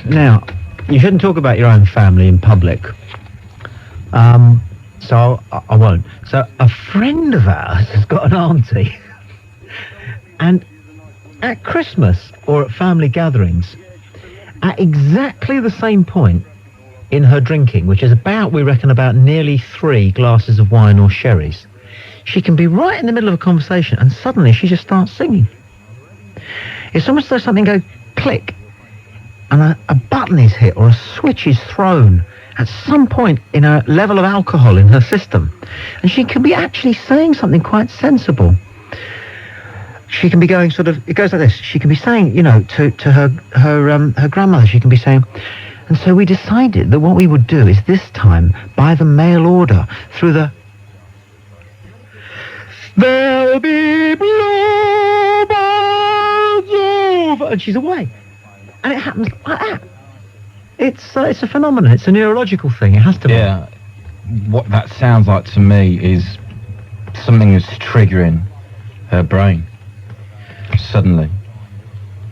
Now, you shouldn't talk about your own family in public. So I won't. So a friend of ours has got an auntie, and at Christmas or at family gatherings, at exactly the same point in her drinking, which is about, we reckon, about nearly 3 glasses of wine or sherries, she can be right in the middle of a conversation and suddenly she just starts singing. It's almost as though something goes click and a button is hit or a switch is thrown at some point in a level of alcohol in her system. And she can be actually saying something quite sensible. She can be going sort of, it goes like this. She can be saying, you know, to her grandmother, she can be saying, and so we decided that what we would do is this time buy the mail order through the... There'll be bluebirds over... And she's away. And it happens like that. It's a phenomenon. It's a neurological thing. It has to be. Yeah. What that sounds like to me is something is triggering her brain. Suddenly.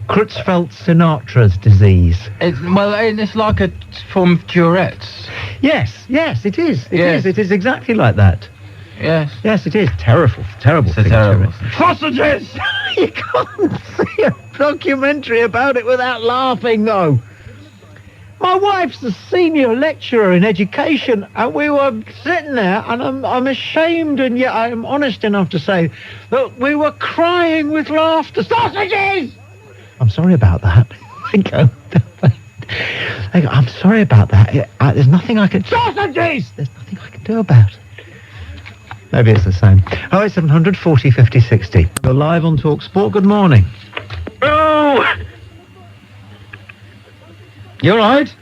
Creutzfeldt-Sinatra's disease. It's like a form of Tourette's. Yes, it is. It is exactly like that. Yes. Yes, it is. Terrible thing. Terrible. Sausages! You can't see a documentary about it without laughing, though. My wife's a senior lecturer in education, and we were sitting there, and I'm ashamed, and yet I'm honest enough to say that we were crying with laughter. Sausages! I'm sorry about that. I go, I'm sorry about that. There's nothing I can... Sausages! There's nothing I can do about it. Maybe it's the same. 08700 40 50 60. We're live on Talksport. Good morning. Oh! You all right?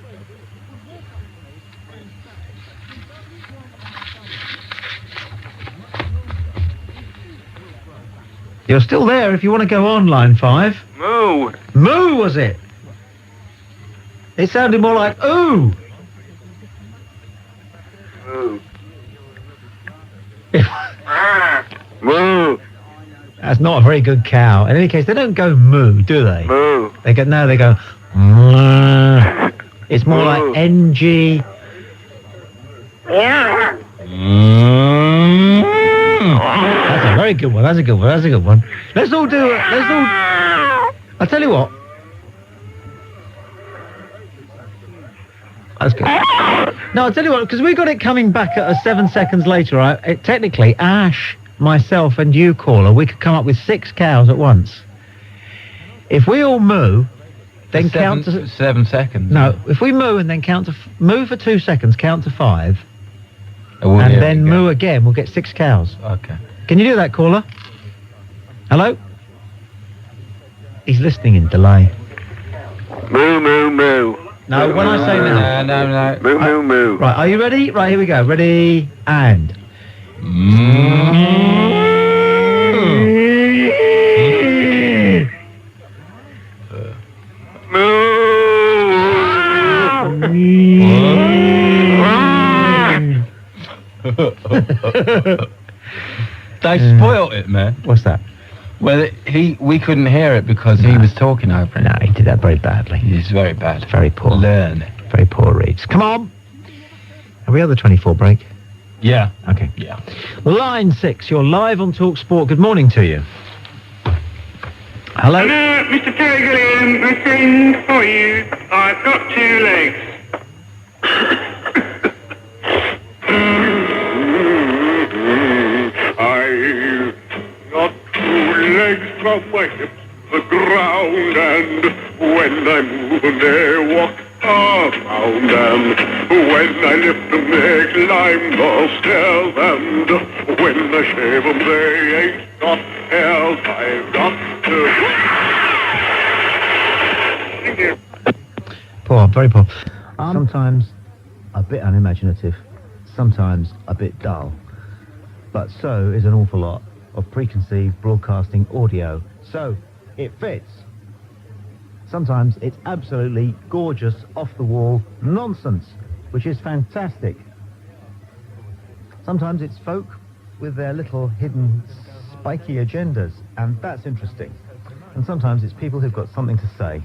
You're still there if you want to go on, line 5. Moo! Moo, was it? It sounded more like ooh. Moo. Moo. That's not a very good cow. In any case, they don't go moo, do they? Moo. They go it's more like NG. Yeah. That's a very good one. That's a good one. Let's all do it. I'll tell you what. That's good. No, I'll tell you what, because we got it coming back at 7 seconds later, right? Technically, Ash, myself, and you, caller, we could come up with 6 cows at once. If we all moo, then count to... 7 seconds. No, if we moo and then count to... moo for 2 seconds, count to 5, and then moo again, we'll get 6 cows. Okay. Can you do that, caller? Hello? He's listening in delay. Moo, moo, moo. No, when I say now... No. Moo, moo, moo. Right, are you ready? Right, here we go. Ready, and... They spoilt it, man. What's that? Well, we couldn't hear it because he was talking over it. No, he did that very badly. It's very bad. Very poor. Learn. Very poor reads. Come on! Are we on the 24 break? Yeah. Okay. Yeah. Line 6, you're live on Talksport. Good morning to you. Hello? Hello, Mr. Terry Gilliam. I sing for you. I've got 2 legs. I've got 2 legs from my hips to the ground, and when I move they walk around, and when I lift them they climb the stairs, and when I shave them they ain't got hairs. I've got to... Poor, very poor. Sometimes a bit unimaginative, sometimes a bit dull. But so is an awful lot of preconceived broadcasting audio. So it fits. Sometimes it's absolutely gorgeous, off-the-wall nonsense, which is fantastic. Sometimes it's folk with their little hidden spiky agendas, and that's interesting. And sometimes it's people who've got something to say,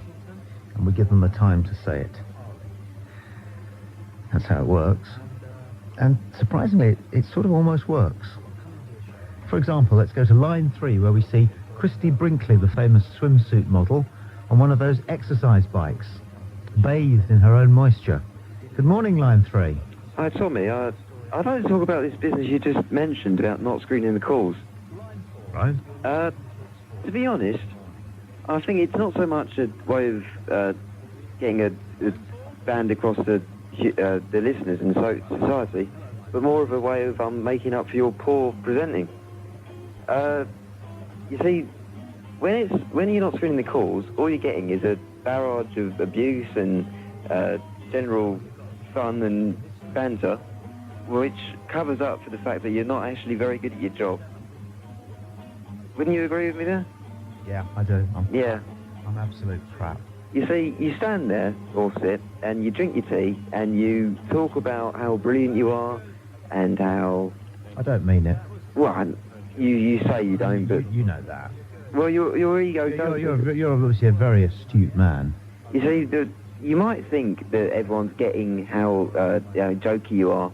and we give them the time to say it. That's how it works. And surprisingly, it sort of almost works. For example, let's go to line 3, where we see Christy Brinkley, the famous swimsuit model, on one of those exercise bikes, bathed in her own moisture. Good morning, line 3. Hi, Tommy. I'd like to talk about this business you just mentioned about not screening the calls. Right. To be honest, I think it's not so much a way of getting a band across the listeners and society, but more of a way of making up for your poor presenting. You see, when you're not screening the calls, all you're getting is a barrage of abuse and general fun and banter, which covers up for the fact that you're not actually very good at your job. Wouldn't you agree with me there? Yeah, I do. Yeah. I'm absolute crap. You see, you stand there or sit and you drink your tea and you talk about how brilliant you are and how... I don't mean it. Well, you say you don't, but... You know that. Well, your ego does... You're obviously a very astute man. You see, you might think that everyone's getting how jokey you are,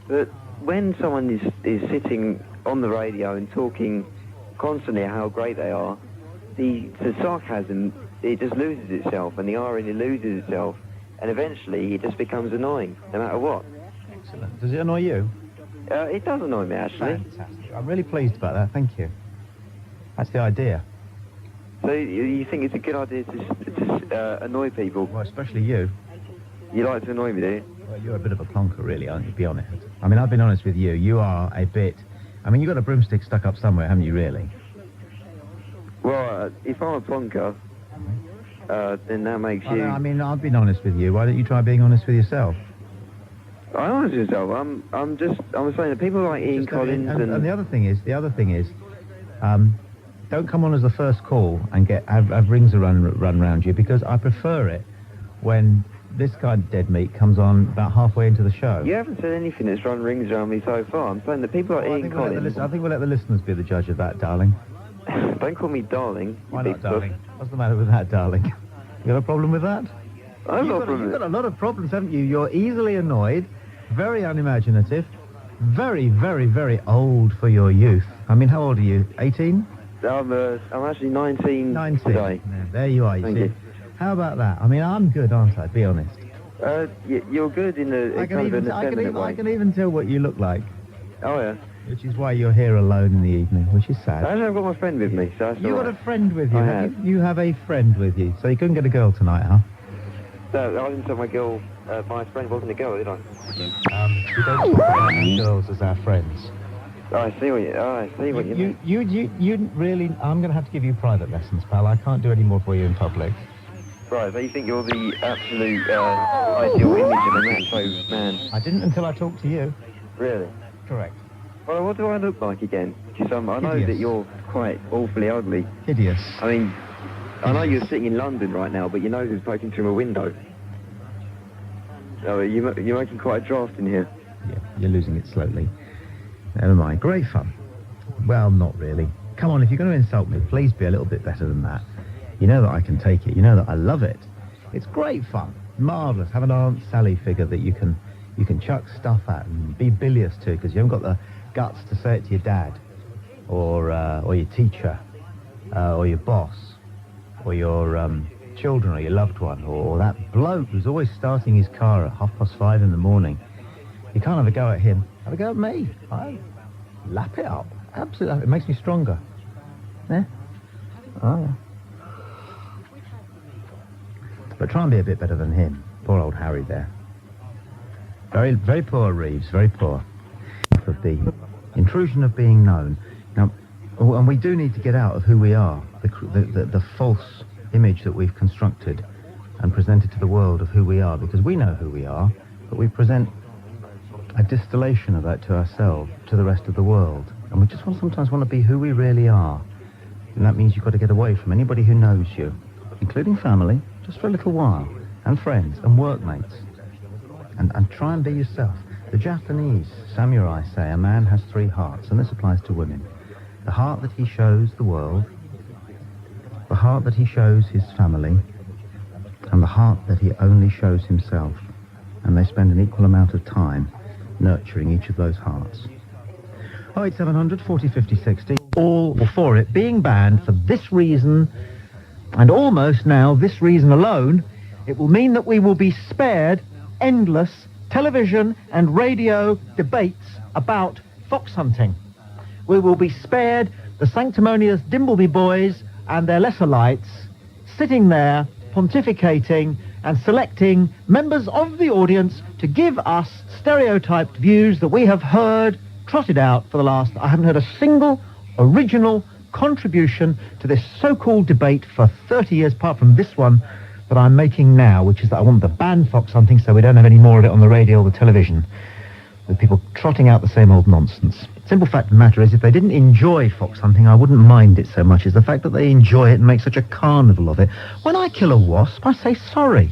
but when someone is sitting on the radio and talking constantly how great they are, the sarcasm, it just loses itself, and the irony loses itself, and eventually it just becomes annoying, no matter what. Excellent. Does it annoy you? It does annoy me, actually. Fantastic. I'm really pleased about that, thank you. That's the idea. So you think it's a good idea to annoy people? Well, especially you. You like to annoy me, do you? Well, you're a bit of a plonker, really, aren't you, to be honest? I mean, I've been honest with you. You are a bit... I mean, you've got a broomstick stuck up somewhere, haven't you, really? Well, if I'm a plonker, then that makes you... I mean, I've been honest with you. Why don't you try being honest with yourself? I'm honest with yourself. I'm saying that people like Ian Collins and the other thing is, don't come on as the first call and have rings run round you, because I prefer it when this kind of dead meat comes on about halfway into the show. You haven't said anything that's run rings around me so far. I'm saying that people like Ian Collins... I think we'll let the listeners be the judge of that, darling. Don't call me darling. Why not, darling? What's the matter with that, darling? You got a problem with that? You've got a lot of problems, haven't you? You're easily annoyed, very unimaginative, very, very, very old for your youth. I mean, how old are you? 18? I'm actually 19 today. Yeah, there you are, Thank you. How about that? I mean, I'm good, aren't I? Be honest. You're good in a kind of an effeminate way. I can even tell what you look like. Oh, yeah. Which is why you're here alone in the evening, which is sad. Actually, I've got my friend with me, so that's You all got right. a friend with you? I have. You have a friend with you, so you couldn't get a girl tonight, huh? No, I didn't tell my girl, my friend wasn't a girl, did I? We don't talk about girls as our friends. Oh, I see what you mean. You really... I'm going to have to give you private lessons, pal. I can't do any more for you in public. Right, so you think you're the absolute ideal image of a macho man? I didn't until I talked to you. Really? Correct. Well, what do I look like again? Because I know Hideous. that you're quite awfully ugly. Hideous. I mean, I know you're sitting in London right now, but your nose is poking through my window. Oh, you're making quite a draft in here. Yeah, you're losing it slowly. Never mind. Great fun. Well, not really. Come on, if you're going to insult me, please be a little bit better than that. You know that I can take it. You know that I love it. It's great fun. Marvellous. Have an Aunt Sally figure that you can chuck stuff at and be bilious to, because you haven't got the guts to say it to your dad or your teacher or your boss or your children or your loved one or that bloke who's always starting his car at 5:30 in the morning. You can't have a go at him. Have a go at me. I lap it up. Absolutely. It makes me stronger. Yeah? Oh, yeah. But try and be a bit better than him. Poor old Harry there. Very, very poor, Reeves. Very poor. Of the intrusion of being known. Now, and we do need to get out of who we are, the false image that we've constructed and presented to the world of who we are, because we know who we are, but we present a distillation of that to ourselves, to the rest of the world. And we just sometimes want to be who we really are. And that means you've got to get away from anybody who knows you, including family, just for a little while, and friends and workmates, and try and be yourself. The Japanese samurai say a man has 3 hearts, and this applies to women. The heart that he shows the world, the heart that he shows his family, and and the heart that he only shows himself, and they spend an equal amount of time nurturing each of those hearts. 08700 40 50 60, all for it being banned for this reason, and almost now this reason alone. It will mean that we will be spared endless television and radio debates about fox hunting. We will be spared the sanctimonious Dimbleby boys and their lesser lights sitting there pontificating and selecting members of the audience to give us stereotyped views that we have heard trotted out for the last... I haven't heard a single original contribution to this so-called debate for 30 years, apart from this one that I'm making now, which is that I want to ban fox hunting so we don't have any more of it on the radio or the television, with people trotting out the same old nonsense. Simple fact of the matter is, if they didn't enjoy fox hunting, I wouldn't mind it so much as the fact that they enjoy it and make such a carnival of it. When I kill a wasp, I say sorry.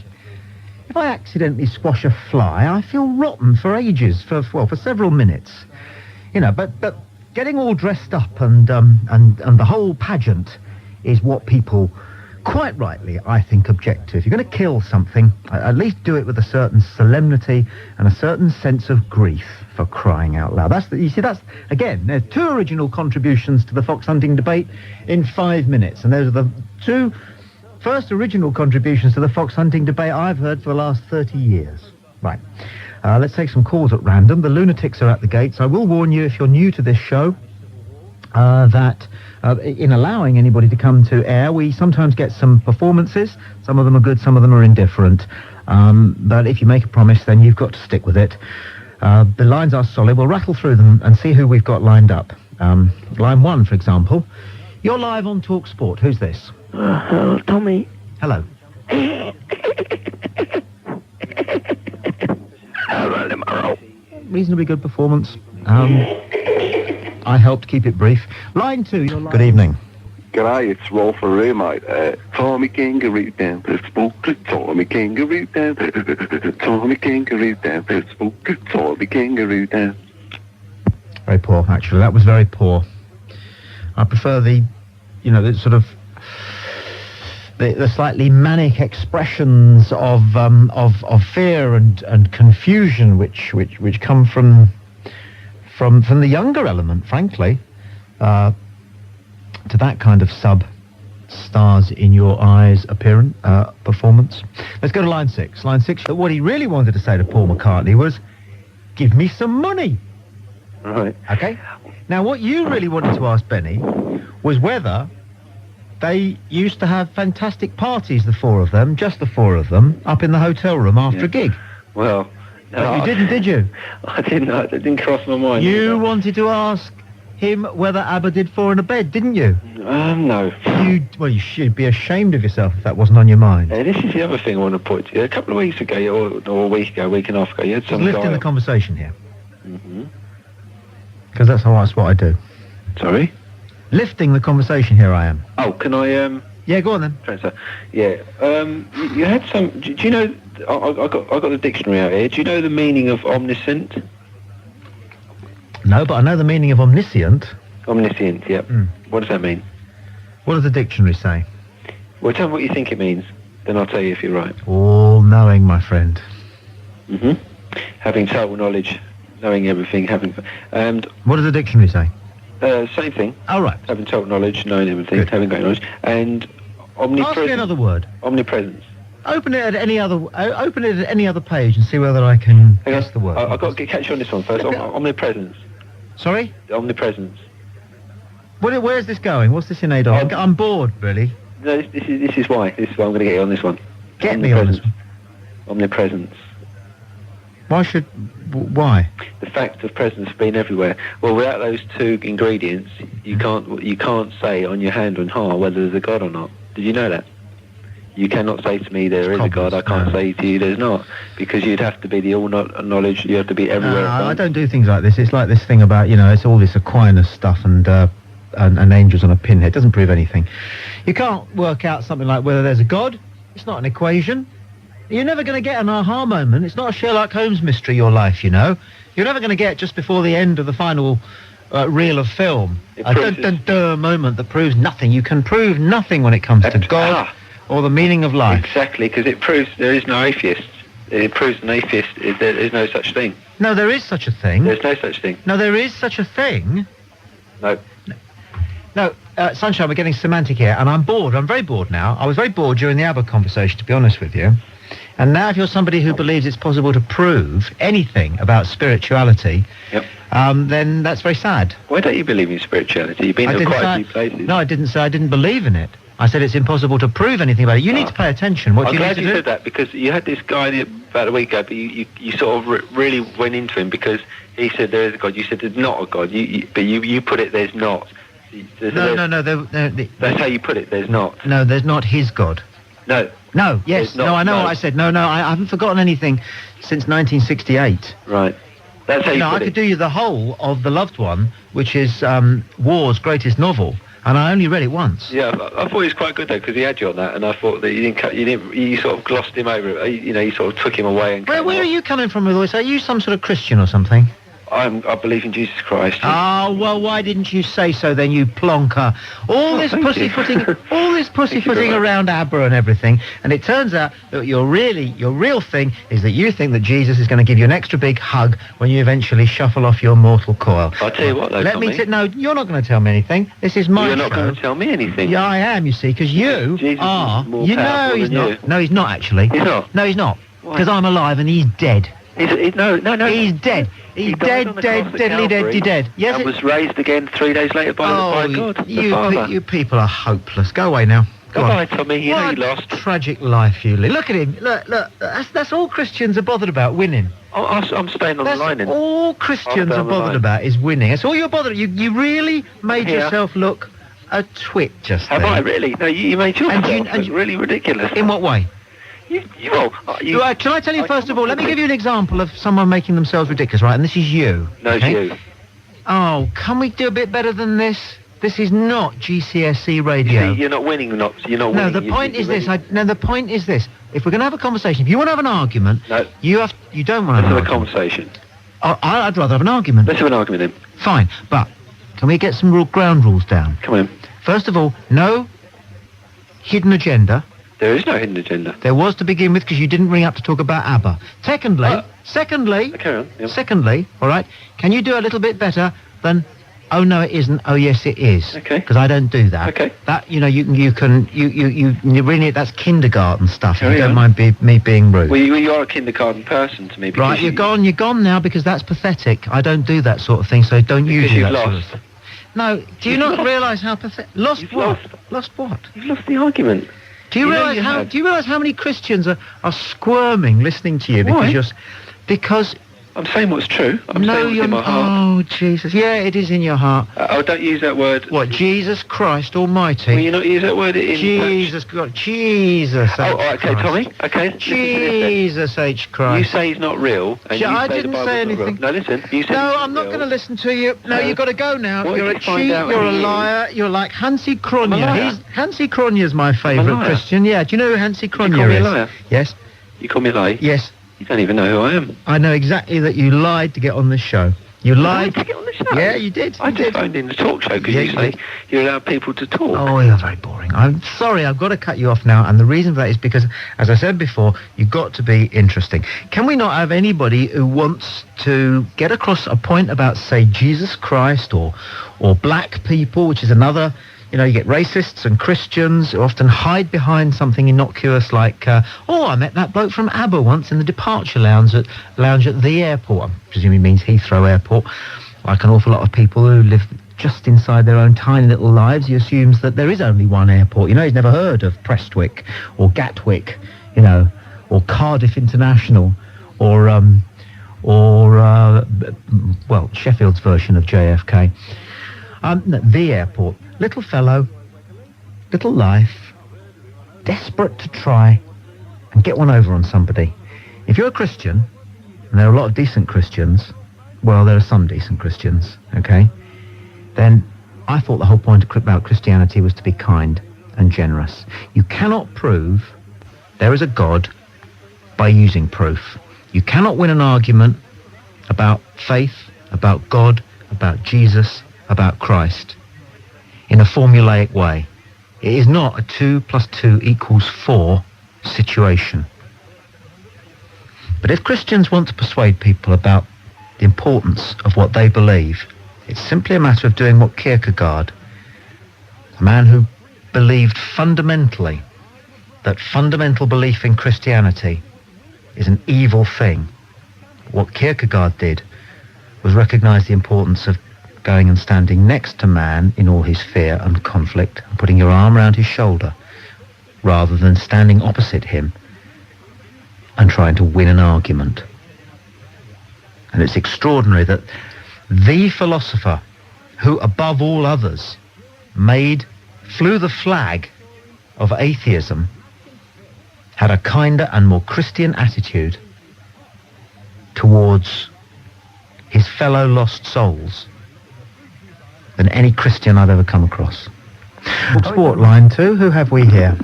If I accidentally squash a fly, I feel rotten for ages, for several minutes. You know, but getting all dressed up and the whole pageant is what people, quite rightly, I think, object to. If you're going to kill something, at least do it with a certain solemnity and a certain sense of grief, for crying out loud. That's again, there's two original contributions to the fox hunting debate in 5 minutes, and those are the two first original contributions to the fox hunting debate I've heard for the last 30 years. Right. Let's take some calls at random. The lunatics are at the gates. I will warn you, if you're new to this show, that in allowing anybody to come to air, we sometimes get some performances. Some of them are good, some of them are indifferent. But if you make a promise, then you've got to stick with it. The lines are solid. We'll rattle through them and see who we've got lined up. Line 1, for example. You're live on Talksport. Who's this? Hello, Tommy. Hello. Reasonably good performance. I helped keep it brief. Line 2, you're live. Good evening. G'day, it's Rolf Aroo, mate. Tommy Kangaroo down, Facebook, Tommy Kangaroo down, Tommy Kangaroo down, Facebook, Tommy Kangaroo down. Very poor, actually. That was very poor. I prefer the sort of the slightly manic expressions of fear and confusion which come from the younger element, frankly. To that kind of stars in your eyes performance. Let's go to line 6. Line 6, what he really wanted to say to Paul McCartney was, give me some money. Right. Okay? Now, what you really wanted to ask Benny was whether they used to have fantastic parties, the four of them, just the four of them, up in the hotel room after a gig. Well, no, you didn't, did you? I didn't. It didn't cross my mind. You wanted to ask him whether ABBA did Four in a Bed, didn't you? No. You should be ashamed of yourself if that wasn't on your mind. This is the other thing I want to put to you. A couple of weeks ago, or a week and a half ago, you had some guy... Lifting the conversation here. Mm-hmm. Because that's what I do. Sorry? Lifting the conversation here I am. Oh, can I... Yeah, go on then. Transfer. Yeah. You had some... Do you know... I got the dictionary out here. Do you know the meaning of omniscient? No, but I know the meaning of omniscient. Omniscient, yep. What does that mean? What does the dictionary say? Well, tell me what you think it means. Then I'll tell you if you're right. All-knowing, my friend. Mm-hmm. Having total knowledge, knowing everything, having... And... What does the dictionary say? Same thing. Oh, right. Having total knowledge, knowing everything, Good. having great knowledge, and omnipresence. Ask me another word. Omnipresence. Open it at any other page and see whether I can guess the word. I've got to catch you on this one first. Omnipresence. Sorry? Omnipresence. Where's this going? What's this in aid of? I'm bored, really. No, this is why. This is why I'm going to get you on this one. Get me on this one. Omnipresence. Why? The fact of presence being everywhere. Well, without those two ingredients, you can't say on your hand and heart whether there's a God or not. Did you know that? You cannot say to me there is a God. I can't say to you there's not, because you'd have to be the all knowledge. You have to be everywhere. I don't do things like this. It's like this thing about it's all this Aquinas stuff and angels on a pinhead. It doesn't prove anything. You can't work out something like whether there's a God. It's not an equation. You're never going to get an aha moment. It's not a Sherlock Holmes mystery, your life, You're never going to get, just before the end of the final reel of film, a dun-dun-dun moment that proves nothing. You can prove nothing when it comes to God or the meaning of life. Exactly, because it proves there is no atheist. It proves an atheist, there is no such thing. No, there is such a thing. There's no such thing. No, there is such a thing. No. No, Sunshine, we're getting semantic here, and I'm bored. I'm very bored now. I was very bored during the ABBA conversation, to be honest with you. And now if you're somebody who believes it's possible to prove anything about spirituality, then that's very sad. Why don't you believe in spirituality? You've been to quite a few places. No, I didn't say I didn't believe in it. I said it's impossible to prove anything about it. You need to pay attention. What do you need to do? I'm glad you said that, because you had this guy about a week ago, but you sort of really went into him because he said there is a God. You said there's not a God. But you put it there's not. No. That's how you put it. There's not. No, there's not his God. No. No. Yes. Not, no. I know no. what I said. No. I haven't forgotten anything since 1968. Right. That's how you put I it. could do you the whole of The Loved One, which is War's greatest novel, and I only read it once. Yeah, I thought he was quite good though, because he had you on that, and I thought that you sort of glossed him over. You sort of took him away. And Where are you coming from with all this? Are you some sort of Christian or something? I believe in Jesus Christ. Oh, well, why didn't you say so then, you plonker? All this pussyfooting around ABBA and everything, and it turns out that your real thing is that you think that Jesus is going to give you an extra big hug when you eventually shuffle off your mortal coil. I'll tell you what, though, Tommy. No, you're not going to tell me anything. This is my show. You're not going to tell me anything. Yeah, I am, you see, because you Jesus are... is more powerful he's than not. you. No, he's not, actually. He's not? No, he's not. Why? Because I'm alive and he's dead. No. He's dead. He's He died dead, on the cross at deadly Calvary dead. Yes, and was raised again 3 days later by God, the Father. You people are hopeless. Go away now. Go on. Goodbye, Tommy. You know you What lost. tragic life you live. Look at him. Look. That's all Christians are bothered about, winning. I'm staying on the line. That's all Christians are bothered about is winning. That's all you're bothered. You really made yourself look a twit just Have then. I really? No, you made yourself And look really ridiculous. In what way? Shall Shall I tell you first of all? Let me give you an example of someone making themselves ridiculous, right? And this is you. No, it's okay? you. Oh, can we do a bit better than this? This is not GCSE radio. You see, you're not winning. You're not winning. No, the point is this. The point is this. If we're going to have a conversation, if you want to have an argument, you don't want to have a conversation. I'd rather have an argument. Let's have an argument then. Fine, but can we get some ground rules down? Come on. First of all, no hidden agenda. There is no hidden agenda. There was to begin with, because you didn't ring up to talk about ABBA. Secondly, carry on. Yeah. Secondly, all right, can you do a little bit better than, oh no it isn't, oh yes it is? Okay. Because I don't do that. Okay. That, you really, that's kindergarten stuff. Carry You don't on. mind me being rude. Well, you are a kindergarten person to me. Right, you're gone now, because that's pathetic. I don't do that sort of thing, so don't use you've that lost. sort of thing. No, do you not realise how pathetic? Lost You've what? lost. Lost what? You've lost the argument. Do you realise how? Do you realise how many Christians are squirming listening to you because Why? because I'm saying what's true. I'm saying what's in my heart. Oh Jesus! Yeah, it is in your heart. Don't use that word. What? Jesus Christ Almighty. Will you not use that word in Jesus God. Jesus. Oh, all right, okay, Christ. Tommy. Okay. Jesus H Christ. You say he's not real. And you I say didn't the Bible's say not real. anything. No, listen. You said No, it's I'm not real. going to listen to you. No, you've got to go now. What You're if a you find cheat. out You're a who he is? liar. You're like Hansi I'm a Cronje. liar. Hansi Cronje's my I'm favourite a liar. Christian. Yeah. Do you know who Hansi Cronje call me a is? liar? Yes. You call me a liar? Yes. You don't even know who I am. I know exactly that you lied to get on this show. You lied. to get on the show? Yeah, you did. I just phoned in the talk show because Yeah, you say you allow people to talk. Oh, you're very boring. I'm sorry, I've got to cut you off now, and the reason for that is because, as I said before, you've got to be interesting. Can we not have anybody who wants to get across a point about, say, Jesus Christ or black people, which is another... You know, you get racists and Christians who often hide behind something innocuous like, I met that bloke from ABBA once in the departure lounge at the airport. I presume he means Heathrow Airport. Like an awful lot of people who live just inside their own tiny little lives, he assumes that there is only one airport. You know, he's never heard of Prestwick or Gatwick, you know, or Cardiff International or Sheffield's version of JFK. The airport. Little fellow, little life, desperate to try and get one over on somebody. If you're a Christian, and there are a lot of decent Christians, well, there are some decent Christians, okay, then I thought the whole point about Christianity was to be kind and generous. You cannot prove there is a God by using proof. You cannot win an argument about faith, about God, about Jesus, about Christ in a formulaic way. It is not a 2 + 2 = 4 situation. But if Christians want to persuade people about the importance of what they believe, it's simply a matter of doing what Kierkegaard, a man who believed fundamentally that fundamental belief in Christianity is an evil thing. What Kierkegaard did was recognise the importance of going and standing next to man in all his fear and conflict, and putting your arm around his shoulder, rather than standing opposite him and trying to win an argument. And it's extraordinary that the philosopher who, above all others, flew the flag of atheism, had a kinder and more Christian attitude towards his fellow lost souls than any Christian I've ever come across. Talksport line 2, who have we here?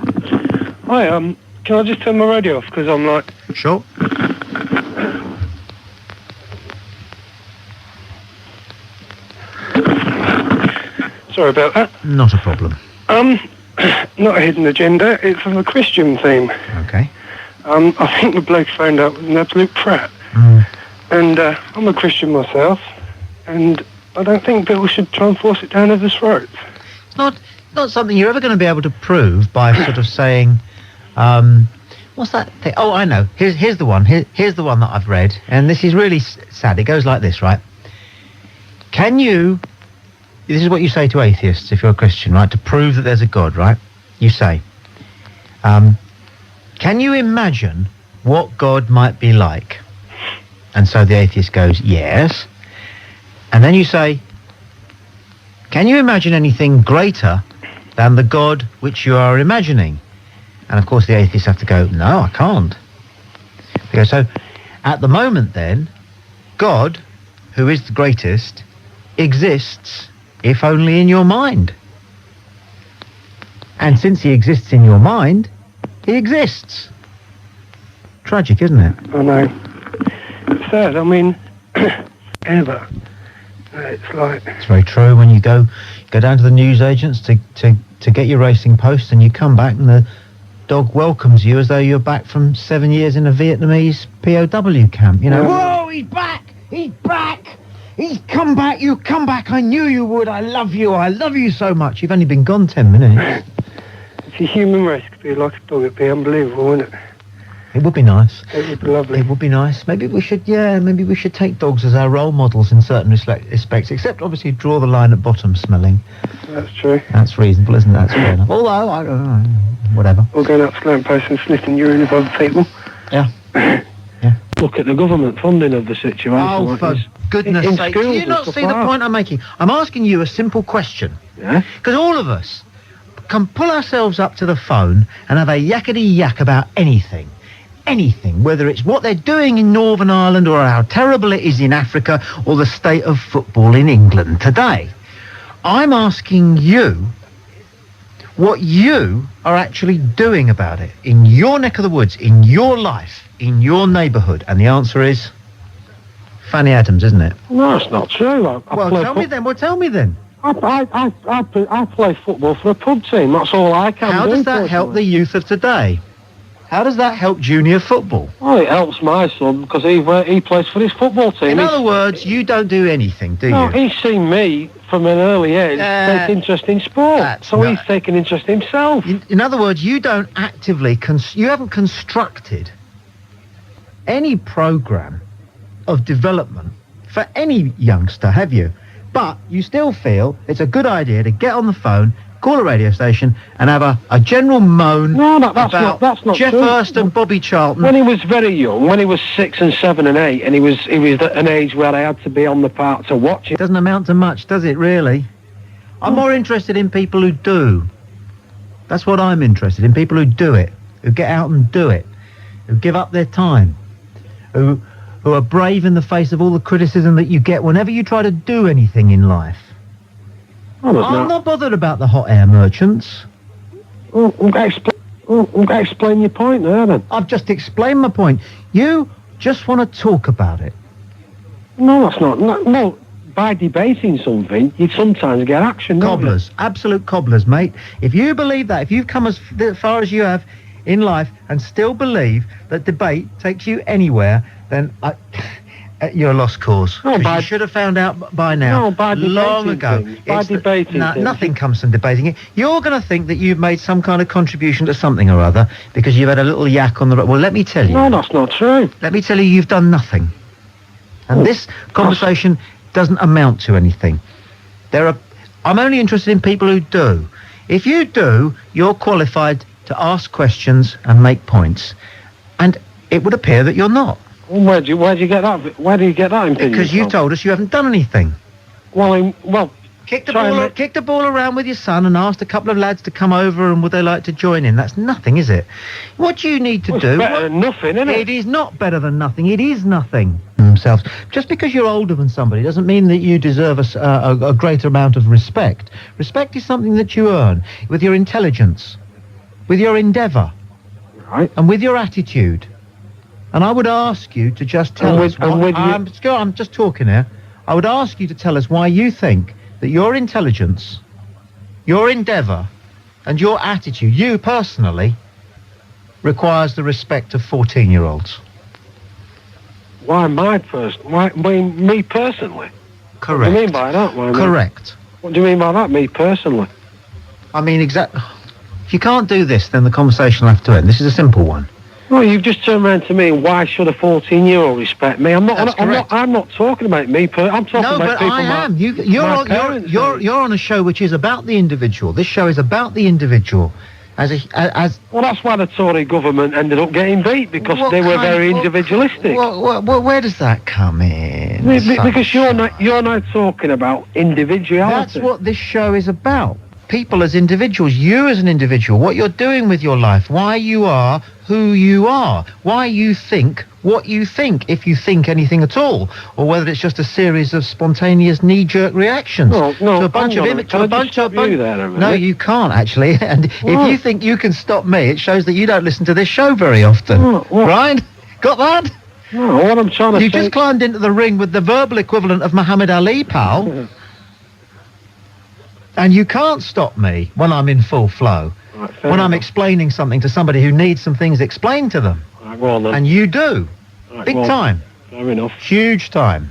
Hi, can I just turn my radio off, because I'm like... Sure. Sorry about that. Not a problem. Not a hidden agenda, it's of a Christian theme. Okay. I think the bloke found out was an absolute prat. And I'm a Christian myself, and I don't think people should try and force it down others' throats. It's not something you're ever going to be able to prove by sort of saying, what's that thing? Oh, I know. Here's the one. Here's the one that I've read, and this is really sad. It goes like this, right? This is what you say to atheists if you're a Christian, right? To prove that there's a God, right? You say, can you imagine what God might be like? And so the atheist goes, yes. And then you say, can you imagine anything greater than the God which you are imagining? And of course the atheists have to go, no, I can't. They go, so at the moment then, God, who is the greatest, exists, if only in your mind. And since he exists in your mind, he exists. Tragic, isn't it? I know. It's sad, I mean, ever. It's like... It's very true. When you go down to the newsagents to get your racing post, and you come back and the dog welcomes you as though you're back from 7 years in a Vietnamese POW camp. You know, whoa, he's back! He's back! He's come back! You come back! I knew you would! I love you so much! You've only been gone 10 minutes. If the human race could be like a dog, it'd be unbelievable, wouldn't it? It would be nice. It would be lovely. It would be nice. Maybe we should take dogs as our role models in certain respects, except obviously draw the line at bottom smelling. That's true. That's reasonable, isn't it? That's fair enough. Although, I don't know, whatever. Or going up to lampposts and sniffing urine of other people. Yeah. Look at the government funding of the situation. Oh, for goodness sake. Do you not see the point I'm making? I'm asking you a simple question. Yeah? Because all of us can pull ourselves up to the phone and have a yakety-yak about anything. Anything, whether it's what they're doing in Northern Ireland or how terrible it is in Africa or the state of football in England today. I'm asking you what you are actually doing about it in your neck of the woods, in your life, in your neighbourhood. And the answer is Fanny Adams, isn't it? No, it's not true. Tell me then. I play football for a pub team. That's all I can do. How does that help the youth of today? How does that help junior football? Well, it helps my son because he plays for his football team. In other words, you don't do anything, do you? No, he's seen me from an early age take interest in sport, so he's taken interest himself. In other words, you don't actively, you haven't constructed any programme of development for any youngster, have you? But you still feel it's a good idea to get on the phone, call a radio station and have a general moan about Jeff Hurst and Bobby Charlton. When he was very young, when he was 6 and 7 and 8, and he was at an age where I had to be on the park to watch it. It doesn't amount to much, does it, really? I'm more interested in people who do. That's what I'm interested in, people who do it, who get out and do it, who give up their time, who are brave in the face of all the criticism that you get whenever you try to do anything in life. I'm not bothered about the hot air merchants. Explain your point there, then. I've just explained my point. You just want to talk about it. No, that's not. No, by debating something, you sometimes get action, don't you? Cobblers, absolute cobblers, mate. If you believe that, if you've come as far as you have in life and still believe that debate takes you anywhere, then you're a lost cause. No, 'Cause by- you should have found out by now, No, by long debating ago. things, by It's the- debating no, things. nothing comes from debating it. You're going to think that you've made some kind of contribution to something or other because you've had a little yak on the road. Well, let me tell you. No, that's not true. Let me tell you, you've done nothing. And this conversation doesn't amount to anything. I'm only interested in people who do. If you do, you're qualified to ask questions and make points. And it would appear that you're not. Well, where do you get that? Where do you get that opinion Because you from? told us you haven't done anything. Well, Kick the Sorry, ball around with your son and asked a couple of lads to come over and would they like to join in. That's nothing, is it? What you need to Well, do... it's better than nothing, isn't it? It is not better than nothing. It is nothing. Themselves. Just because you're older than somebody doesn't mean that you deserve a greater amount of respect. Respect is something that you earn with your intelligence, with your endeavour, Right. and with your attitude. And I would ask you to just tell us... I'm just talking here. I would ask you to tell us why you think that your intelligence, your endeavour, and your attitude, you personally, requires the respect of 14-year-olds. Why me personally? Correct. What do you mean by that? Correct. What do you mean by that, me personally? I mean, exactly. If you can't do this, then the conversation will have to end. This is a simple one. Well, you've just turned around to me. Why should a 14-year-old respect me? I'm not talking about me. I'm talking No, about but people. I am. parents You're on a show which is about the individual. This show is about the individual. Well, that's why the Tory government ended up getting beat because they were very individualistic. Where does that come in? Because you're not talking about individuality. That's what this show is about. People as individuals, you as an individual, what you're doing with your life, why you are who you are, why you think what you think, if you think anything at all, or whether it's just a series of spontaneous knee-jerk reactions to a bunch of No, you can't actually. And if you think you can stop me, it shows that you don't listen to this show very often, right? Got that? No, what I'm trying to say... You just climbed into the ring with the verbal equivalent of Muhammad Ali, pal. And you can't stop me when I'm in full flow. Right, when I'm explaining something to somebody who needs some things explained to them. Right, go on then. And you do. Right, Big go on. time. Fair enough. Huge time.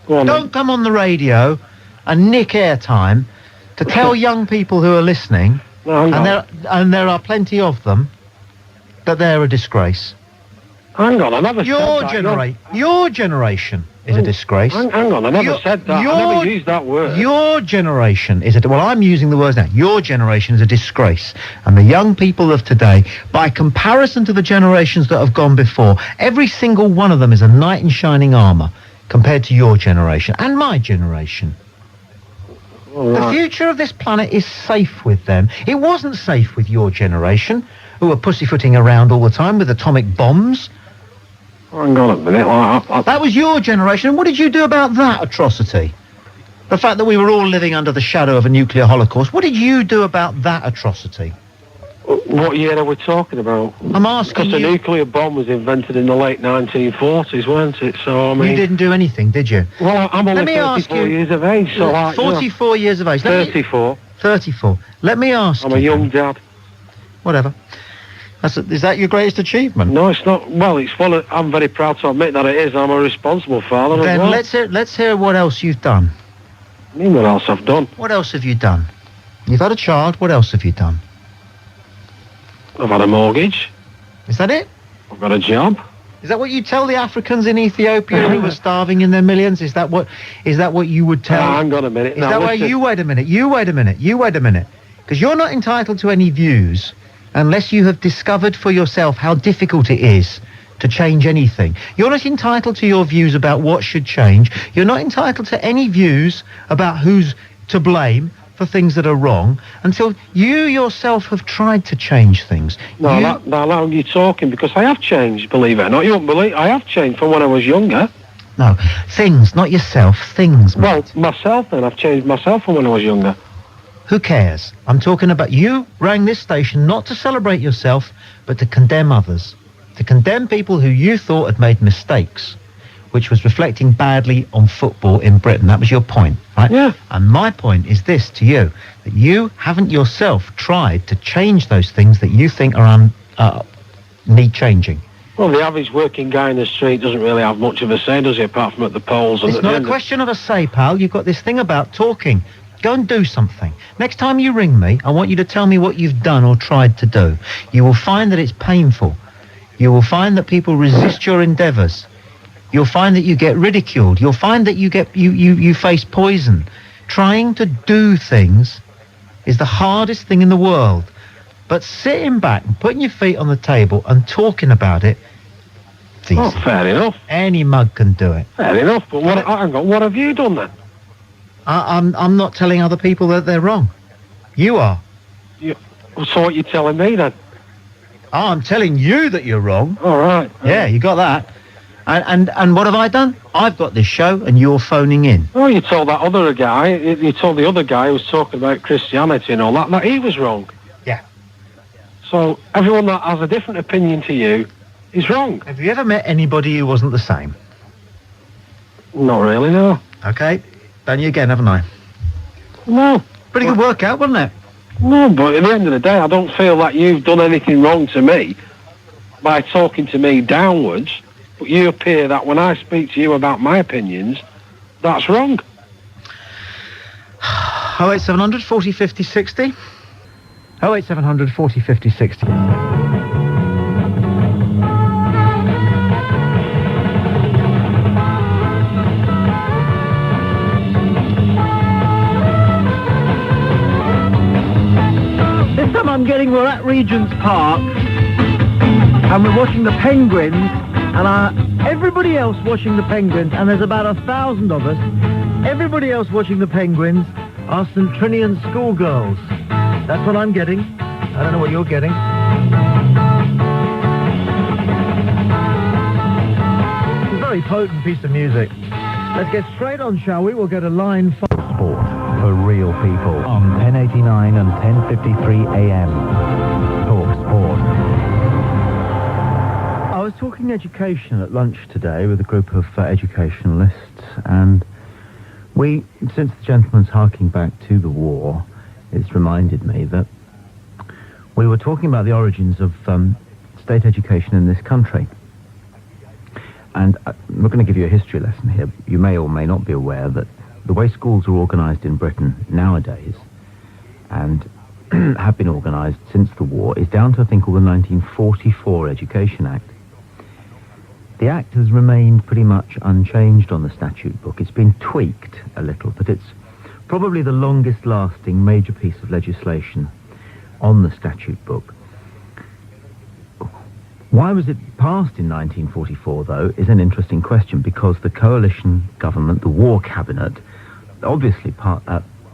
Go on Don't come on the radio and nick airtime to tell young people who are listening, and there are plenty of them, that they're a disgrace. Hang on, I never said that. Your generation is a disgrace. Hang on, I never said that. I never used that word. Your generation is well, I'm using the words now. Your generation is a disgrace. And the young people of today, by comparison to the generations that have gone before, every single one of them is a knight in shining armour compared to your generation and my generation. The future of this planet is safe with them. It wasn't safe with your generation, who were pussyfooting around all the time with atomic bombs. Hang on a minute. That was your generation. And what did you do about that atrocity? The fact that we were all living under the shadow of a nuclear holocaust. What did you do about that atrocity? What year are we talking about? I'm asking Because the nuclear bomb was invented in the late 1940s, weren't it? So, I mean... You didn't do anything, did you? Well, I'm only 34 years of age, so 44 years of age. 34. 34. Let me ask I'm a young dad. Whatever. Is that your greatest achievement? No, it's not. Well, it's one. I'm very proud to admit that it is. I'm a responsible father Then as well. let's hear what else you've done. I mean, what else I've done? What else have you done? You've had a child. What else have you done? I've had a mortgage. Is that it? I've got a job. Is that what you tell the Africans in Ethiopia who are starving in their millions? Is that what you would tell? Hang on a minute. Is that why you wait a minute? You wait a minute. Because you're not entitled to any views unless you have discovered for yourself how difficult it is to change anything. You're not entitled to your views about what should change. You're not entitled to any views about who's to blame for things that are wrong until you yourself have tried to change things. Now you're talking, because I have changed, believe it or not. You won't believe I have changed from when I was younger. No, things, not yourself, things. Well, myself then. I've changed myself from when I was younger. Who cares? I'm talking about you rang this station not to celebrate yourself, but to condemn others. To condemn people who you thought had made mistakes. which was reflecting badly on football in Britain. That was your point, right? Yeah. And my point is this to you, that you haven't yourself tried to change those things that you think are need changing. Well, the average working guy in the street doesn't really have much of a say, does he, apart from at the polls? And It's at the not a end question of a say, pal. You've got this thing about talking. Go and do something. Next time you ring me, I want you to tell me what you've done or tried to do. You will find that it's painful. You will find that people resist your endeavours. You'll find that you get ridiculed. You'll find that you face poison. Trying to do things is the hardest thing in the world. But sitting back and putting your feet on the table and talking about it, it's easy. Oh, fair enough. Any mug can do it. Fair enough, but what have you done then? I'm not telling other people that they're wrong. You are. So what you telling me then? I'm telling you that you're wrong. All right. Yeah, you got that. And what have I done? I've got this show and you're phoning in. Oh, you told that other guy, you told the other guy who was talking about Christianity and all that he was wrong. Yeah. So everyone that has a different opinion to you is wrong. Have you ever met anybody who wasn't the same? Not really, no. Okay. Done you again, haven't I? No. Pretty good workout, wasn't it? No, but at the end of the day, I don't feel that you've done anything wrong to me by talking to me downwards, but you appear that when I speak to you about my opinions, that's wrong. 08700 40 50 60. 08700 40 50 60. This time I'm getting, we're at Regent's Park and we're watching the penguins, and everybody else watching the penguins, and there's about 1,000 of us. Everybody else watching the penguins are St. Trinian schoolgirls. That's what I'm getting. I don't know what you're getting. It's a very potent piece of music. Let's get straight on, shall we? We'll go to line 5. Sport for real people on 1089 and 1053 AM. Talksport. I was talking education at lunch today with a group of educationalists, and since the gentleman's harking back to the war, it's reminded me that we were talking about the origins of state education in this country. And I'm not going to give you a history lesson here. You may or may not be aware that the way schools are organised in Britain nowadays, and have been organised since the war, is down to a thing called the 1944 Education Act. The Act has remained pretty much unchanged on the statute book. It's been tweaked a little, but it's probably the longest lasting major piece of legislation on the statute book. Why was it passed in 1944, though, is an interesting question, because the coalition government, the war cabinet, obviously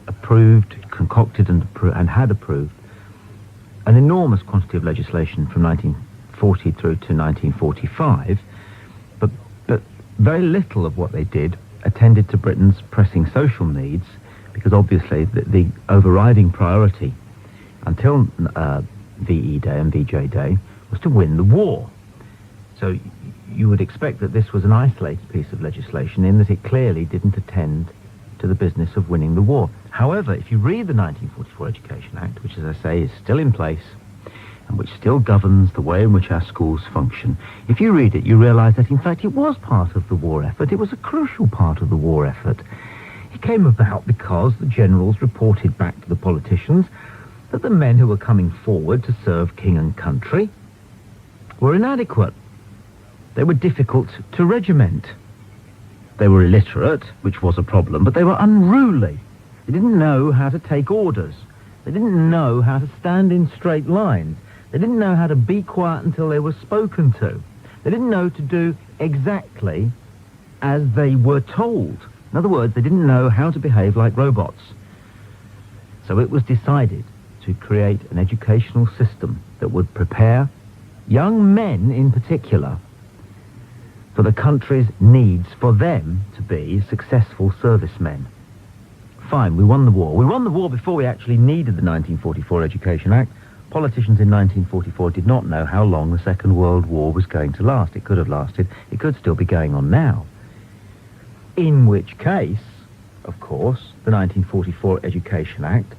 approved, concocted and had approved an enormous quantity of legislation from 1940 through to 1945, but very little of what they did attended to Britain's pressing social needs, because obviously the overriding priority until VE Day and VJ Day was to win the war. So you would expect that this was an isolated piece of legislation in that it clearly didn't attend to the business of winning the war. However, if you read the 1944 Education Act, which, as I say, is still in place and which still governs the way in which our schools function, if you read it, you realise that, in fact, it was part of the war effort. It was a crucial part of the war effort. It came about because the generals reported back to the politicians that the men who were coming forward to serve king and country were inadequate. They were difficult to regiment. They were illiterate, which was a problem, but they were unruly. They didn't know how to take orders. They didn't know how to stand in straight lines. They didn't know how to be quiet until they were spoken to. They didn't know to do exactly as they were told. In other words, they didn't know how to behave like robots. So it was decided to create an educational system that would prepare young men in particular for the country's needs, for them to be successful servicemen. Fine, we won the war. We won the war before we actually needed the 1944 Education Act. Politicians in 1944 did not know how long the Second World War was going to last. It could have lasted. It could still be going on now. In which case, of course, the 1944 Education Act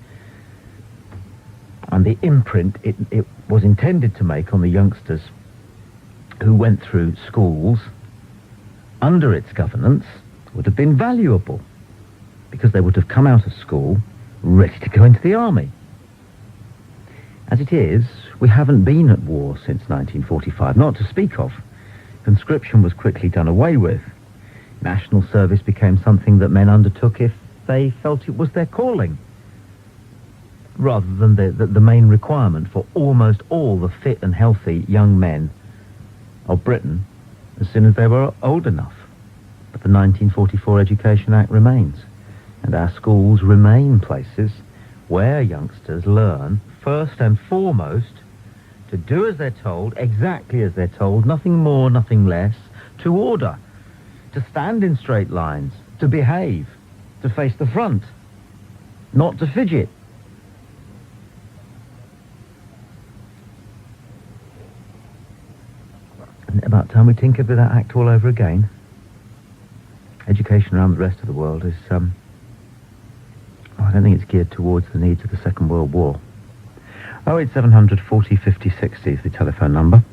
and the imprint it was intended to make on the youngsters who went through schools under its governance would have been valuable, because they would have come out of school ready to go into the army. As it is, we haven't been at war since 1945, not to speak of. Conscription was quickly done away with. National service became something that men undertook if they felt it was their calling, rather than the main requirement for almost all the fit and healthy young men of Britain as soon as they were old enough. But the 1944 Education Act remains, and our schools remain places where youngsters learn, first and foremost, to do as they're told, exactly as they're told, nothing more, nothing less, to order, to stand in straight lines, to behave, to face the front, not to fidget. Isn't it about time we tinkered with that act all over again? Education around the rest of the world is, I don't think it's geared towards the needs of the Second World War. 08700 40 50 60 is the telephone number.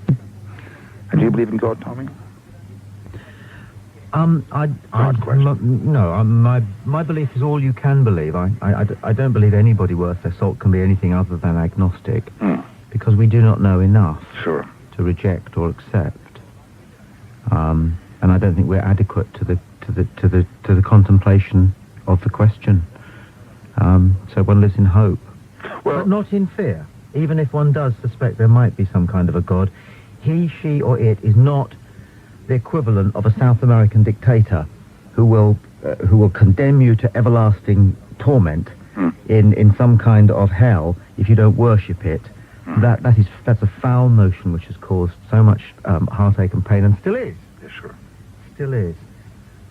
And do you believe in God, Tommy? My belief is all you can believe. I don't believe anybody worth their salt can be anything other than agnostic, because we do not know enough Sure. to reject or accept. And I don't think we're adequate to the contemplation of the question. So one lives in hope, but not in fear. Even if one does suspect there might be some kind of a God, he, she, or it is not the equivalent of a South American dictator who will condemn you to everlasting torment in some kind of hell if you don't worship it. That's a foul notion which has caused so much heartache and pain, and still is. Yes, sure. Still is.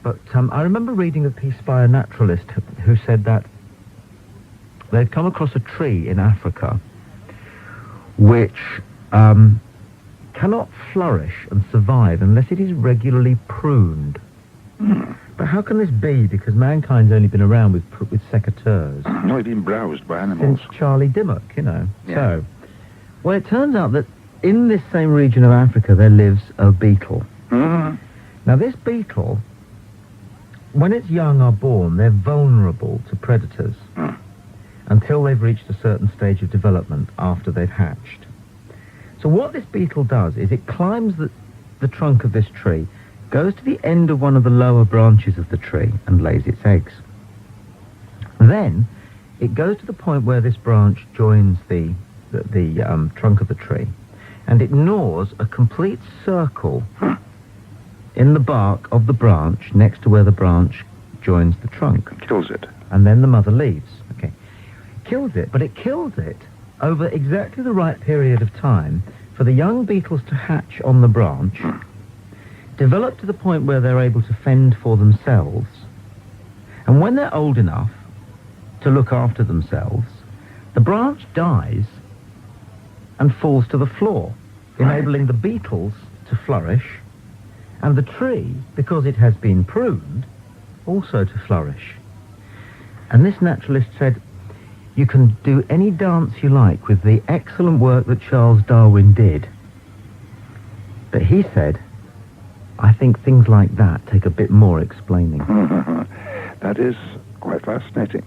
But I remember reading a piece by a naturalist who said that they'd come across a tree in Africa which cannot flourish and survive unless it is regularly pruned. But how can this be? Because mankind's only been around with secateurs. No, it's been browsed by animals. Since Charlie Dimmock, you know. Yeah. So, well, it turns out that in this same region of Africa there lives a beetle. Now, this beetle, when its young are born, they're vulnerable to predators until they've reached a certain stage of development after they've hatched. So what this beetle does is it climbs the trunk of this tree, goes to the end of one of the lower branches of the tree and lays its eggs. Then it goes to the point where this branch joins the trunk of the tree, and it gnaws a complete circle in the bark of the branch next to where the branch joins the trunk. Kills it. And then the mother leaves. Okay. Kills it, but it kills it over exactly the right period of time for the young beetles to hatch on the branch, develop to the point where they're able to fend for themselves, and when they're old enough to look after themselves, the branch dies and falls to the floor, enabling the beetles to flourish, and the tree, because it has been pruned, also to flourish. And this naturalist said, you can do any dance you like with the excellent work that Charles Darwin did. But he said, I think things like that take a bit more explaining. That is quite fascinating.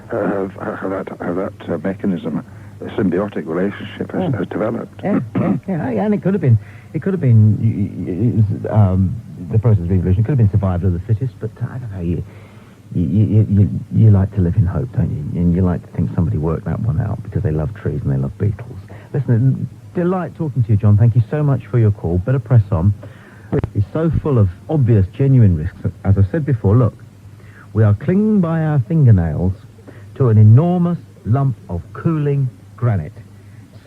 How that mechanism, a symbiotic relationship has developed. Yeah, and it could have been the process of evolution. It could have been survival of the fittest, but I don't know. You like to live in hope, don't you? And you like to think somebody worked that one out because they love trees and they love beetles. Listen, delight talking to you, John. Thank you so much for your call. Better press on. It's so full of obvious, genuine risks. As I said before, look, we are clinging by our fingernails to an enormous lump of cooling granite,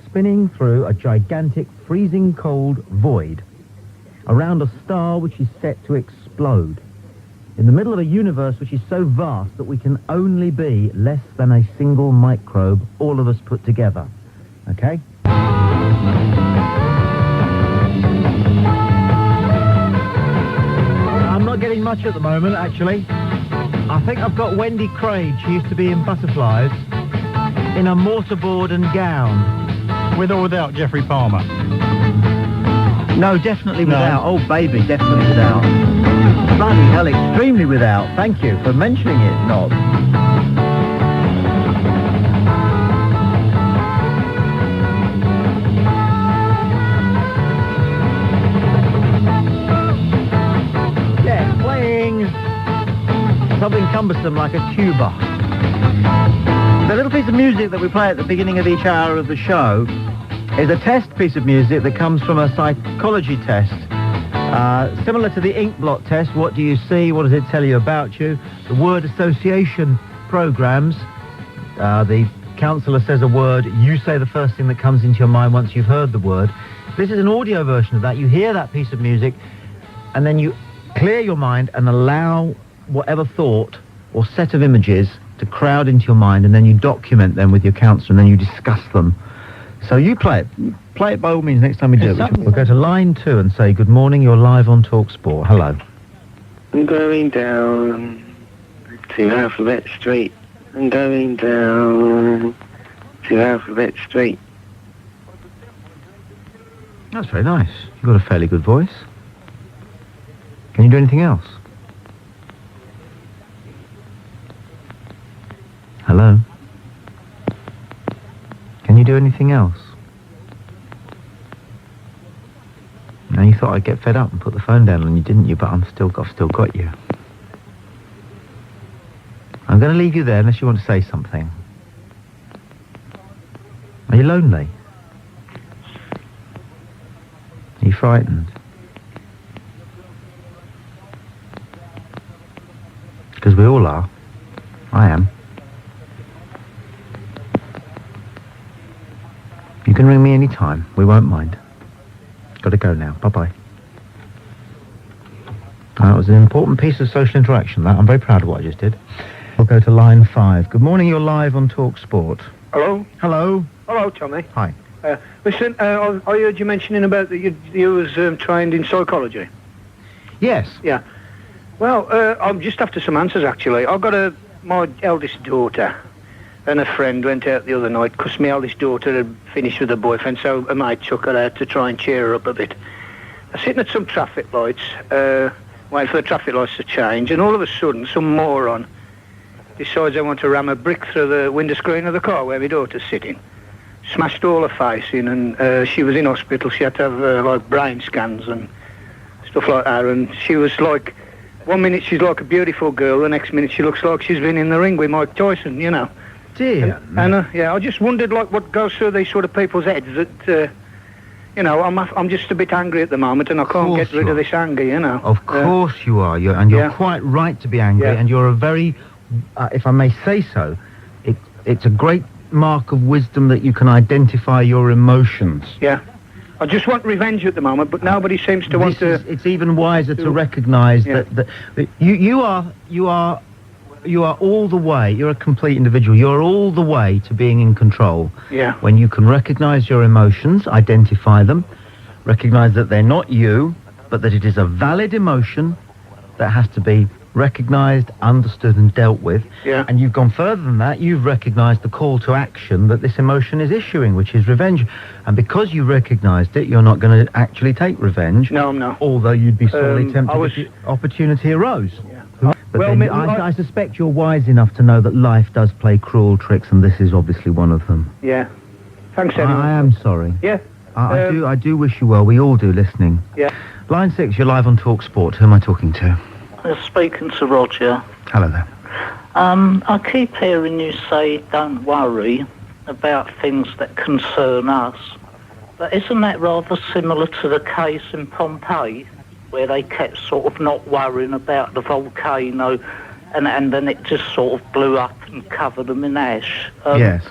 spinning through a gigantic, freezing cold void around a star which is set to explode, in the middle of a universe which is so vast that we can only be less than a single microbe, all of us put together. Okay? I'm not getting much at the moment, actually. I think I've got Wendy Craig. She used to be in Butterflies, in a mortarboard and gown. With or without Jeffrey Palmer? No, definitely without. Oh, baby, definitely without. Bloody hell, extremely without. Thank you for mentioning it, Nob. Yeah, playing something cumbersome like a tuba. The little piece of music that we play at the beginning of each hour of the show is a test piece of music that comes from a psychology test. Similar to the ink blot test, what do you see? What does it tell you about you? The word association programs. The counsellor says a word, you say the first thing that comes into your mind once you've heard the word. This is an audio version of that. You hear that piece of music, and then you clear your mind and allow whatever thought or set of images to crowd into your mind, and then you document them with your counsellor, and then you discuss them. So you play it. Play it by all means next time we do it. We'll go to line 2 and say, good morning, you're live on Talksport. Hello. I'm going down to Alphabet Street. I'm going down to Alphabet Street. That's very nice. You've got a fairly good voice. Can you do anything else? Hello? Can you do anything else? Now you thought I'd get fed up and put the phone down and you didn't, but I've still got you. I'm going to leave you there unless you want to say something. Are you lonely? Are you frightened? Because we all are. I am. You can ring me any time. We won't mind. Got to go now. Bye-bye. That was an important piece of social interaction, that. I'm very proud of what I just did. We'll go to line 5. Good morning, you're live on Talksport. Hello? Hello? Hello, Tommy. Hi. Listen, I heard you mentioning about that you was trained in psychology. Yes. Yeah. Well, I'm just after some answers, actually. I've got my eldest daughter and a friend went out the other night because my eldest daughter had finished with her boyfriend, so a mate took her out to try and cheer her up a bit. I'm sitting at some traffic lights, waiting for the traffic lights to change, and all of a sudden, some moron decides I want to ram a brick through the window screen of the car where my daughter's sitting. Smashed all her face in, and she was in hospital. She had to have, like, brain scans and stuff like that, and she was like, one minute she's like a beautiful girl, the next minute she looks like she's been in the ring with Mike Tyson, you know. Dear. And yeah, I just wondered, like, what goes through these sort of people's heads that, you know, I'm just a bit angry at the moment, and I can't get rid of this anger, you know. Of course you are, you're quite right to be angry, and you're a very, if I may say so, it's a great mark of wisdom that you can identify your emotions. Yeah. I just want revenge at the moment, but nobody seems to want to... It's even wiser to recognise that you are all the way, you're a complete individual, you're all the way to being in control. Yeah. When you can recognise your emotions, identify them, recognise that they're not you, but that it is a valid emotion that has to be recognised, understood and dealt with. Yeah. And you've gone further than that, you've recognised the call to action that this emotion is issuing, which is revenge. And because you recognised it, you're not going to actually take revenge. No, I'm not. Although you'd be sorely tempted if the opportunity arose. Yeah. But well, then I suspect you're wise enough to know that life does play cruel tricks, and this is obviously one of them. Yeah. Thanks, anyway. I am sorry. Yeah. I do wish you well. We all do, listening. Yeah. Line 6, you're live on Talksport. Who am I talking to? Speaking to Roger. Hello there. I keep hearing you say don't worry about things that concern us. But isn't that rather similar to the case in Pompeii, where they kept sort of not worrying about the volcano, and then it just sort of blew up and covered them in ash? Yes.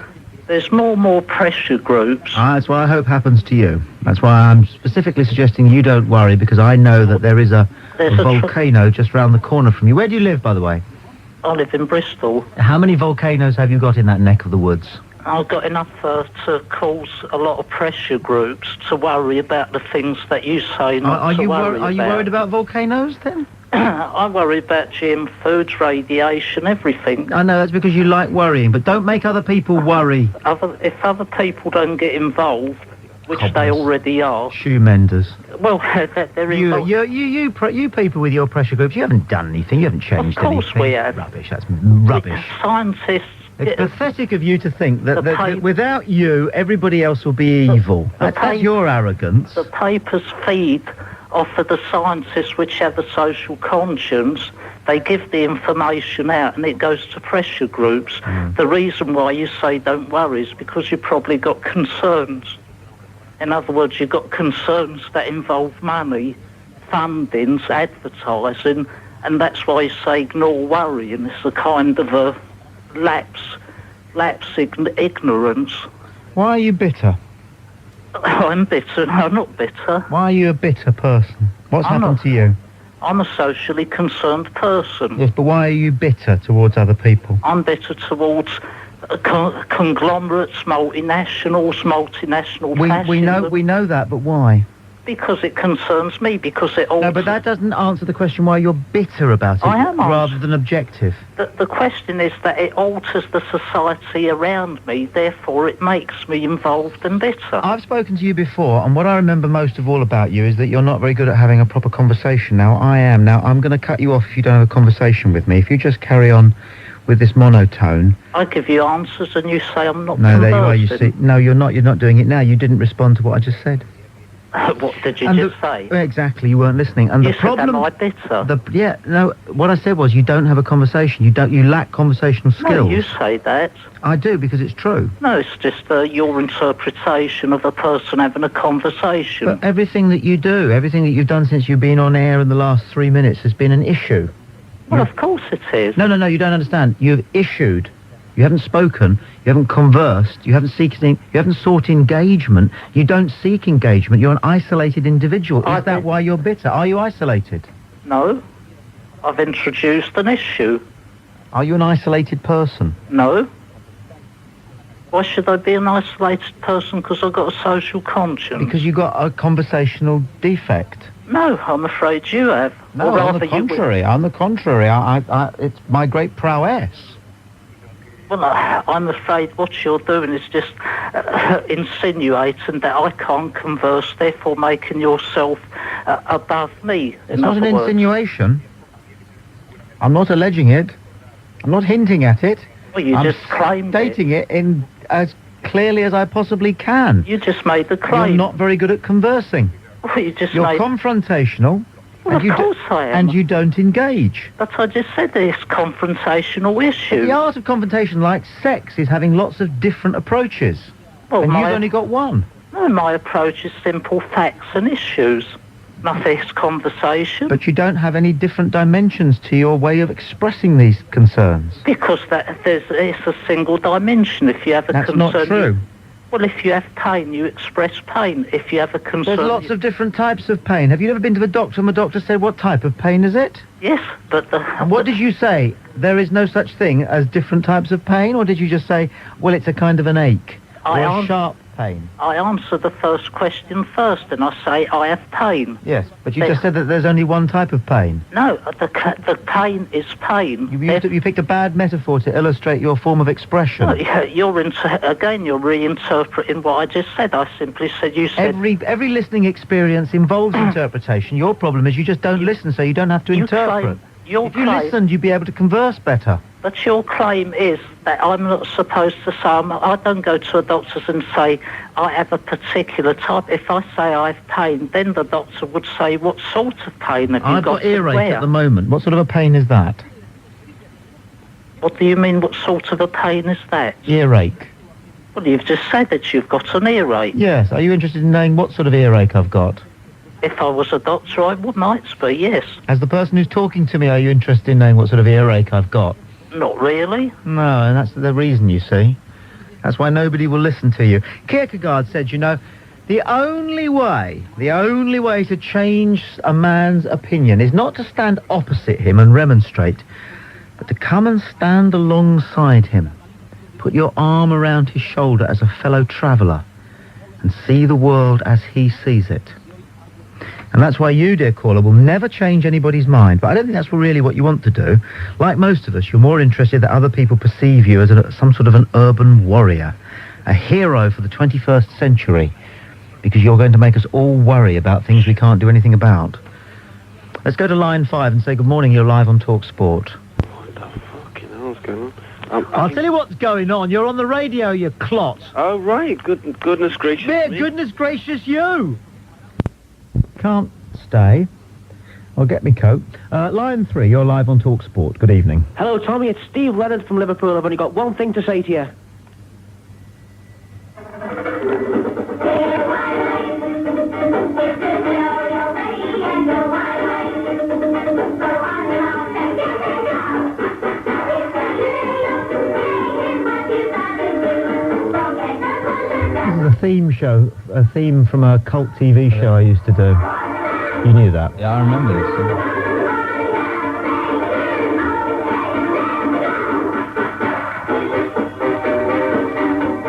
There's more and more pressure groups. That's what I hope happens to you. That's why I'm specifically suggesting you don't worry, because I know that there is a volcano just round the corner from you. Where do you live, by the way? I live in Bristol. How many volcanoes have you got in that neck of the woods? I've got enough to cause a lot of pressure groups to worry about the things that you say not Are to you worry about. Are you worried about volcanoes, then? I worry about GM foods, radiation, everything. I know, that's because you like worrying, but don't make other people worry. If other people don't get involved, which they Cobblers. already are, Shoe menders. well, they're involved. You people with your pressure groups, you haven't done anything, you haven't changed anything. Of course we have. Rubbish, that's rubbish. Scientists... It's pathetic of you to think that, The without you, everybody else will be evil. That's your arrogance. The papers feed off of the scientists which have a social conscience. They give the information out and it goes to pressure groups. The reason why you say don't worry is because you've probably got concerns. In other words, you've got concerns that involve money, fundings, advertising, and that's why you say ignore worry, and it's a kind of a lapse ignorance. Why are you bitter? I'm bitter. No, I'm not bitter. Why are you a bitter person? What's happened to you? I'm a socially concerned person. Yes, but why are you bitter towards other people? I'm bitter towards conglomerates, multinational fascism. We know that, but why? Because it concerns me, because it alters... No, but that doesn't answer the question why you're bitter about it, I am rather than objective. The question is that it alters the society around me, therefore it makes me involved and bitter. I've spoken to you before, and what I remember most of all about you is that you're not very good at having a proper conversation. Now, I am. Now, I'm going to cut you off if you don't have a conversation with me. If you just carry on with this monotone... I give you answers and you say I'm not No, there you are, you see. No, you're not doing it now. You didn't respond to what I just said. What did you just say? Exactly, you weren't listening. And you the problem... said, am I bitter? What I said was you don't have a conversation. You lack conversational skills. No, you say that. I do, because it's true. No, it's just your interpretation of a person having a conversation. But everything that you do, everything that you've done since you've been on air in the last 3 minutes has been an issue. Well, of course it is. No, you don't understand. You've issued. You haven't spoken. You haven't conversed. You haven't sought engagement. You don't seek engagement. You're an isolated individual. Is that why you're bitter? Are you isolated? No. I've introduced an issue. Are you an isolated person? No. Why should I be an isolated person? Because I've got a social conscience. Because you've got a conversational defect. No, I'm afraid you have. No, on the contrary. On the contrary. It's my great prowess. Well, I'm afraid what you're doing is just insinuating that I can't converse, therefore making yourself above me. It's not an insinuation. I'm not alleging it. I'm not hinting at it. Well, you just claimed stating it in as clearly as I possibly can. You just made the claim. You're not very good at conversing. Well, you're confrontational. Well, of course I am. And you don't engage. But I just said this confrontational issue. The art of confrontation, like sex, is having lots of different approaches. Well, and you've only got one. No, my approach is simple facts and issues. Nothing's conversation. But you don't have any different dimensions to your way of expressing these concerns. Because it's a single dimension. If you have a concern... That's not true. Well, if you have pain, you express pain. If you have a concern... There's lots of different types of pain. Have you ever been to the doctor and the doctor said, what type of pain is it? Yes, but... And what did you say? There is no such thing as different types of pain? Or did you just say, well, it's a kind of an ache? Or a sharp pain? I answer the first question first, and I say I have pain. Yes, but you just said that there's only one type of pain. No, the pain is pain. You picked a bad metaphor to illustrate your form of expression. No, you're reinterpreting what I just said. I simply said you said... Every listening experience involves interpretation. Your problem is you just don't listen, so you don't have to interpret. If you listened, you'd be able to converse better. But your claim is that I'm not supposed to say... I don't go to a doctor and say I have a particular type. If I say I have pain, then the doctor would say, what sort of pain have you got? I've got earache at the moment. What sort of a pain is that? What do you mean, what sort of a pain is that? Earache. Well, you've just said that you've got an earache. Yes. Are you interested in knowing what sort of earache I've got? If I was a doctor, I might be, yes. As the person who's talking to me, are you interested in knowing what sort of earache I've got? Not really. No, and that's the reason, you see. That's why nobody will listen to you. Kierkegaard said, the only way to change a man's opinion is not to stand opposite him and remonstrate, but to come and stand alongside him. Put your arm around his shoulder as a fellow traveller and see the world as he sees it. And that's why you, dear caller, will never change anybody's mind. But I don't think that's really what you want to do. Like most of us, you're more interested that other people perceive you as some sort of an urban warrior, a hero for the 21st century, because you're going to make us all worry about things we can't do anything about. Let's go to line 5 and say good morning. You're live on Talksport. What the fucking hell's going on? I'll tell you what's going on. You're on the radio, you clot. Oh, right. Goodness gracious Yeah, me. goodness gracious you. Can't stay. I'll get me coat. Line 3, you're live on Talksport. Good evening. Hello, Tommy. It's Steve Leonard from Liverpool. I've only got one thing to say to you. A theme from a cult TV show I used to do. You knew that? Yeah, I remember this.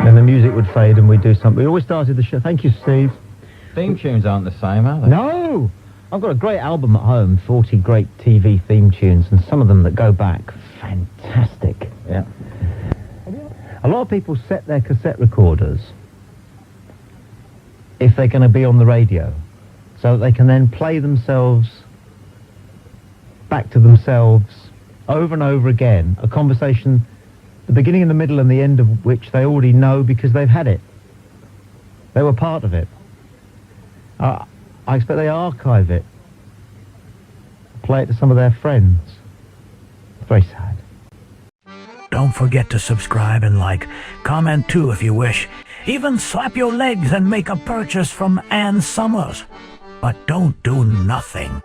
Then the music would fade and we'd do something. We always started the show. Thank you, Steve. Theme tunes aren't the same, are they? No! I've got a great album at home, 40 great TV theme tunes, and some of them that go back. Fantastic. Yeah. A lot of people set their cassette recorders if they're going to be on the radio, so that they can then play themselves back to themselves over and over again, a conversation, the beginning and the middle and the end of which they already know because they've had it. They were part of it. I expect they archive it, play it to some of their friends. Very sad. Don't forget to subscribe and like. Comment too if you wish. Even slap your legs and make a purchase from Ann Summers. But don't do nothing.